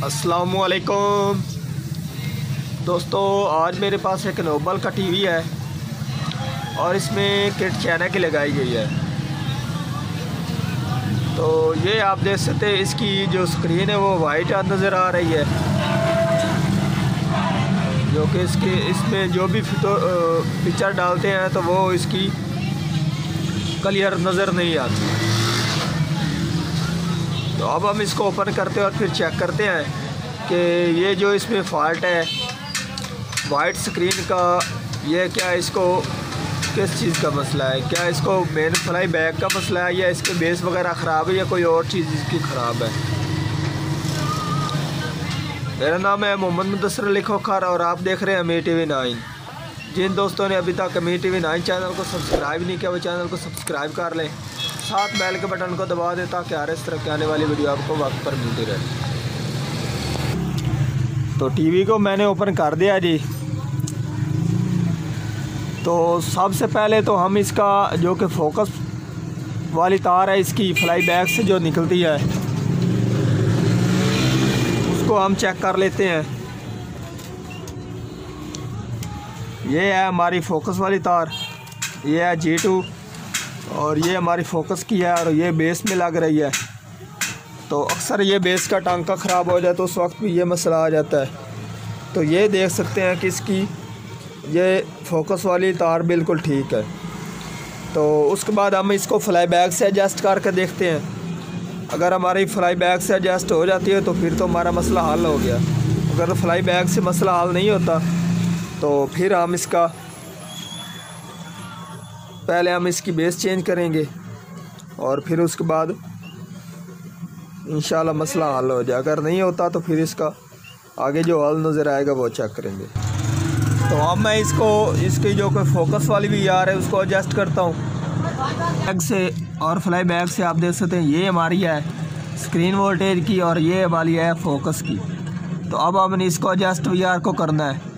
अस्सलामुअलैकुम दोस्तों, आज मेरे पास एक नोबल का टीवी है और इसमें किट चाइना की लगाई गई है। तो ये आप देख सकते हैं, इसकी जो स्क्रीन है वो वाइट नज़र आ रही है, जो कि इसमें जो भी पिक्चर डालते हैं तो वो इसकी क्लियर नज़र नहीं आती। तो अब हम इसको ओपन करते हैं और फिर चेक करते हैं कि ये जो इसमें फॉल्ट है वाइट स्क्रीन का, ये क्या इसको किस चीज़ का मसला है, क्या इसको मेन फ्लाई बैक का मसला है या इसके बेस वगैरह ख़राब है या कोई और चीज़ इसकी ख़राब है। मेरा नाम है मोहम्मद मुदस्सिर अली खोखर और आप देख रहे हैं अमीर टीवी 9। जिन दोस्तों ने अभी तक अमीर टीवी 9 चैनल को सब्सक्राइब नहीं किया वो चैनल को सब्सक्राइब कर लें, साथ बेल के बटन को दबा दें ताकि हर इस तरह की आने वाली वीडियो आपको वक्त पर मिलती रहे। तो टीवी को मैंने ओपन कर दिया जी। तो सबसे पहले तो हम इसका जो कि फोकस वाली तार है इसकी फ्लाई बैक से जो निकलती है उसको हम चेक कर लेते हैं। ये है हमारी फोकस वाली तार, ये है G2 और ये हमारी फोकस की है और ये बेस में लग रही है। तो अक्सर ये बेस का टांका ख़राब हो जाए तो उस वक्त भी ये मसला आ जाता है। तो ये देख सकते हैं कि इसकी ये फोकस वाली तार बिल्कुल ठीक है। तो उसके बाद हम इसको फ्लाई बैक से एडजस्ट करके देखते हैं। अगर हमारी फ्लाई बैक से एडजस्ट हो जाती है तो फिर तो हमारा मसला हल हो गया। अगर फ्लाई बैक से मसला हल नहीं होता तो फिर हम इसका पहले हम इसकी बेस चेंज करेंगे और फिर उसके बाद इंशाल्लाह मसला हल हो जाए। अगर नहीं होता तो फिर इसका आगे जो हल नज़र आएगा वो चेक करेंगे। तो अब मैं इसकी जो कोई फोकस वाली भी यार है उसको एडजस्ट करता हूँ बैक से और फ्लाई बैक से। आप देख सकते हैं ये हमारी है स्क्रीन वोल्टेज की और ये वाली है फोकस की। तो अब हमने इसको एडजस्ट VR को करना है।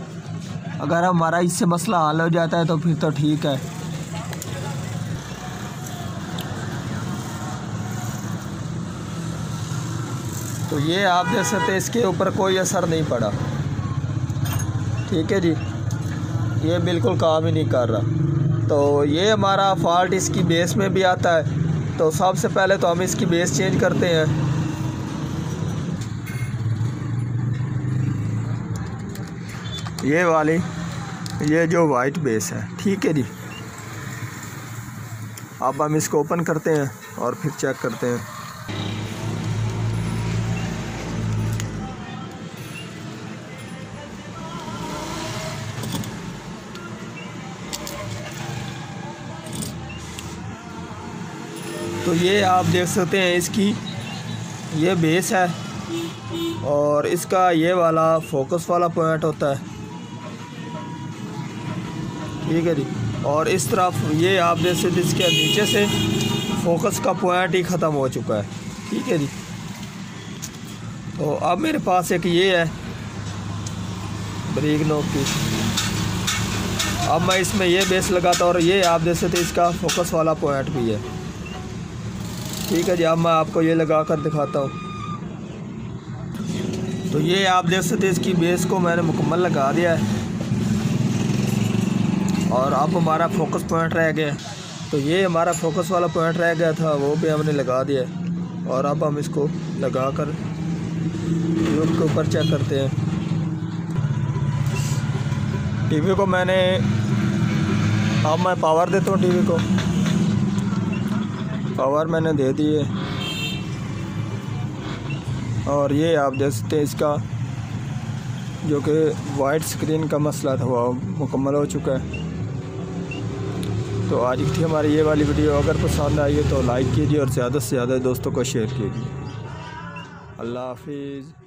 अगर हमारा इससे मसला हल हो जाता है तो फिर तो ठीक है। तो ये आप देख सकते हैं इसके ऊपर कोई असर नहीं पड़ा, ठीक है जी, ये बिल्कुल काम ही नहीं कर रहा। तो ये हमारा फॉल्ट इसकी बेस में भी आता है। तो सबसे पहले तो हम इसकी बेस चेंज करते हैं। ये वाली ये जो वाइट बेस है, ठीक है जी। अब हम इसको ओपन करते हैं और फिर चेक करते हैं। तो ये आप देख सकते हैं इसकी ये बेस है और इसका ये वाला फोकस वाला पॉइंट होता है, ठीक है जी। और इस तरफ ये आप देख सकते हैं इसके नीचे से फोकस का पॉइंट ही ख़त्म हो चुका है, ठीक है जी। तो अब मेरे पास एक ये है ब्रेक नॉब की। अब मैं इसमें ये बेस लगाता हूँ और ये आप देख सकते हैं इसका फोकस वाला पॉइंट भी है, ठीक है जी। अब मैं आपको ये लगा कर दिखाता हूँ। तो ये आप देख सकते हैं इसकी बेस को मैंने मुकम्मल लगा दिया है और अब हमारा फोकस पॉइंट रह गया। तो ये हमारा फोकस वाला पॉइंट रह गया था, वो भी हमने लगा दिया और अब हम इसको लगा कर ट्यूब के ऊपर चेक करते हैं। टीवी को मैंने अब मैं पावर देता हूँ, टीवी को पावर मैंने दे दी है और ये आप देख सकते हैं इसका जो कि वाइट स्क्रीन का मसला था वो मुकम्मल हो चुका है। तो आज की थी हमारी ये वाली वीडियो। अगर पसंद आई है तो लाइक कीजिए और ज़्यादा से ज़्यादा दोस्तों को शेयर कीजिए। अल्लाह हाफिज़।